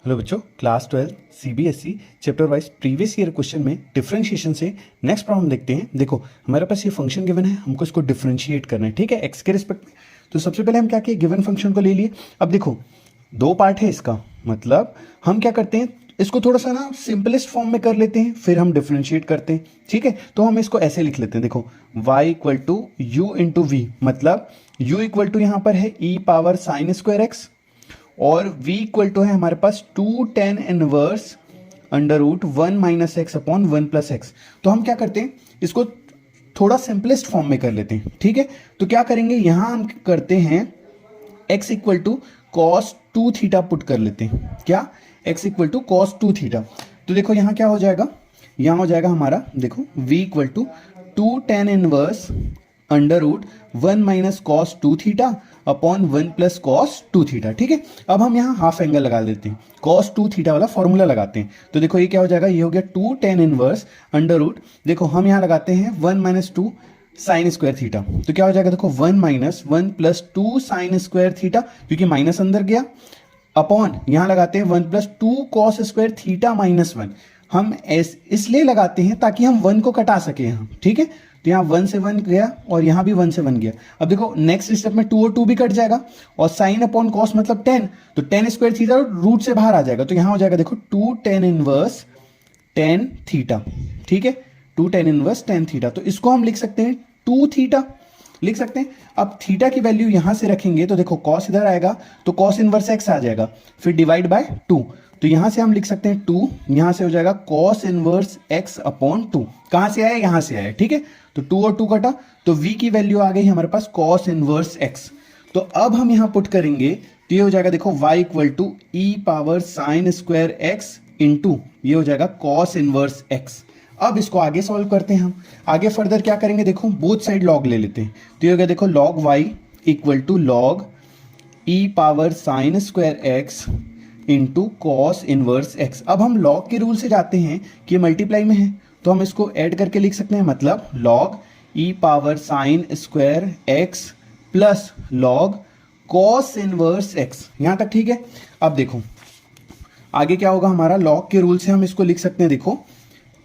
Hello बच्चों, class 12 CBSE chapter wise previous year question में differentiation से नेक्स्ट प्रॉब्लम देखते हैं। देखो हमारे पास ये फंक्शन गिवन है, हमको इसको डिफरेंशिएट करना है, ठीक है, एक्स के रिस्पेक्ट में। तो सबसे पहले हम क्या किए, गिवन फंक्शन को ले लिए। अब देखो दो पार्ट है इसका, मतलब हम क्या करते हैं, इसको थोड़ा सा ना सिंपलेस्ट फॉर्म में कर लेते हैं, फिर हम डिफरेंशिएट करते हैं, ठीक है। तो हम इसको ऐसे लिख लेते हैं, देखो y equal to u into v, मतलब u इक्वल टू यहाँ पर है e power sine square x और v इक्वल टू है हमारे पास 2 tan inverse under root 1 minus x upon 1 plus x. तो हम क्या करते हैं, इसको थोड़ा सिंपलेस्ट फॉर्म में कर लेते हैं, ठीक है। तो क्या करेंगे, यहां हम करते हैं x equal to cos 2 theta put कर लेते हैं। क्या, x equal to cos 2 theta. तो देखो यहां क्या हो जाएगा, यहां हो जाएगा हमारा, देखो v equal to 2 tan inverse under root 1 minus cos 2 theta upon 1 plus cos 2 theta, ठीक है। अब हम यहाँ हाफ एंगल लगा देते हैं, कॉस 2 थीटा वाला फॉर्मूला लगाते हैं। तो देखो ये क्या हो जाएगा, ये हो गया 2 tan इनवर्स अंडर रूट, देखो हम यहाँ लगाते हैं 1 माइनस 2 साइन स्क्वायर थीटा। तो क्या हो जाएगा, देखो 1 minus 1 plus 2 sine square theta, क्योंकि माइनस अंदर गया, अपॉन यहाँ लगाते हैं 1 plus 2 cos square theta minus 1। हम इसलिए लगाते हैं ताकि हम 1 को कटा सके यहाँ, ठीक है। तो यहाँ 1 से 1 गया और यहाँ भी 1 से 1 गया। अब देखो नेक्स्ट स्टेप में 2 और 2 भी कट जाएगा और साइन अपॉन कॉस मतलब 10, तो 10 स्क्वायर थीटा रूट से बाहर आ जाएगा। तो यहाँ हो जाएगा देखो 2 tan इनवर्स 10 थीटा, ठीक है, 2 tan इनवर्स 10 थीटा। तो इसको हम लिख सकते हैं 2 थीटा लिख सकते हैं। अब थीटा की वैल्यू यहां से रखेंगे तो देखो कॉस इधर आएगा तो कॉस इनवर्स एक्स आ जाएगा, फिर डिवाइड बाय 2। तो यहां से हम लिख सकते हैं 2, यहां से हो जाएगा कॉस इनवर्स एक्स अपॉन 2। कहां से आया, यहां से आया, ठीक है। तो 2 और 2 कटा, तो v की वैल्यू आ गई हमारे पास कॉस इनवर्स x। तो अब हम यहां पुट करेंगे तो ये हो जाएगा, देखो y equal to e power sine square x into ये हो जाएगा कॉस इनवर्स x। अब इसको आगे सॉल्व करते हैं हम। आगे फर्दर क्या करेंगे, देखो बोथ साइड लॉग ले लेते हैं। तो ये हो गया, देखो log y equal to log e power sine square x into cos inverse x. अब हम लॉग के रूल से जाते हैं कि मल्टीप्लाई में है, तो हम इसको ऐड करके लिख सकते हैं, मतलब log e power sine square x plus log cos inverse x. यहां तक ठीक है। अब देखो आगे क्या होगा हमारा, लॉग के रूल से हम इसको लिख सकते हैं, देखो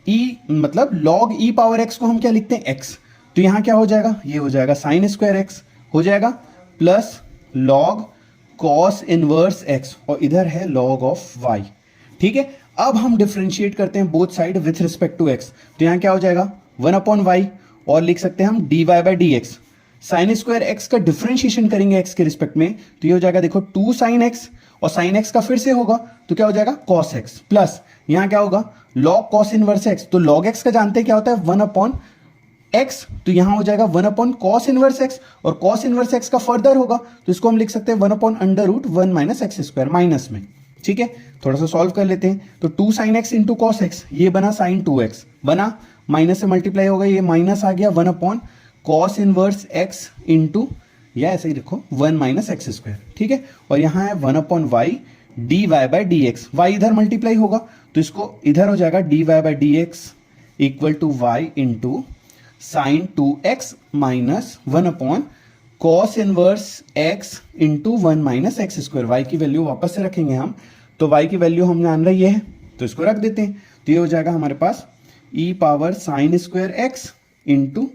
ई मतलब लॉग ई पावर एक्स को हम क्या लिखते हैं, एक्स। तो यहां क्या हो जाएगा, ये हो जाएगा साइन स्क्वायर एक्स हो जाएगा plus log cos inverse x और इधर है लॉग ऑफ वाई, ठीक है। अब हम डिफरेंशिएट करते हैं both side with respect to x. तो यहां क्या हो जाएगा 1 अपॉन वाई और लिख सकते हैं हम dy by d x. Sign square x का डिफरेंशिएशन करेंगे एक्स के रिस्पेक्ट में, तो ये हो जाएगा देखो 2 साइन एक्स और साइन एक्स का फिर से होगा तो क्या हो जाएगा कॉस एक्स प्लस यहां क्या होगा लॉग कॉस इनवर्स एक्स। तो लॉग एक्स का जानते हैं क्या होता है 1 अपॉन एक्स, तो यहां हो जाएगा 1 अपॉन कॉस इनवर्स एक्स और कॉस इनवर्स एक्स का फर्दर होगा तो इसको हम लिख सकते हैं 1 upon under root 1 minus x square minus में, ठीक है। थोड़ा सा सॉल्व कर लेते हैं। तो 2 sine x into cos x, ये बना साइन 2x बना, माइनस से मल्टीप्लाई होगा, ये माइनस आ गया 1 upon cos inverse x into या ऐसे ही देखो 1 माइनस एक्स स्क्वायर, ठीक है। और यहाँ है 1 upon y d y by d x, y इधर मल्टीप्लाई होगा तो इसको इधर हो जाएगा d y by d x equal to y into sine 2x minus 1 upon cos inverse x into 1 minus x square. Y की वैल्यू वापस से रखेंगे हम, तो y की वैल्यू हम जान रही है तो इसको रख देते हैं। तो ये हो जाएगा हमारे पास e power sine square x into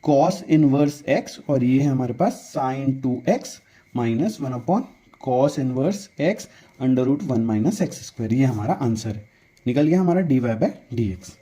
cos inverse x और ये है हमारे पास sine 2x minus 1 upon cos inverse x under root 1 minus x square. ये हमारा आंसर है, निकल गया हमारा dy बाई डी एक्स।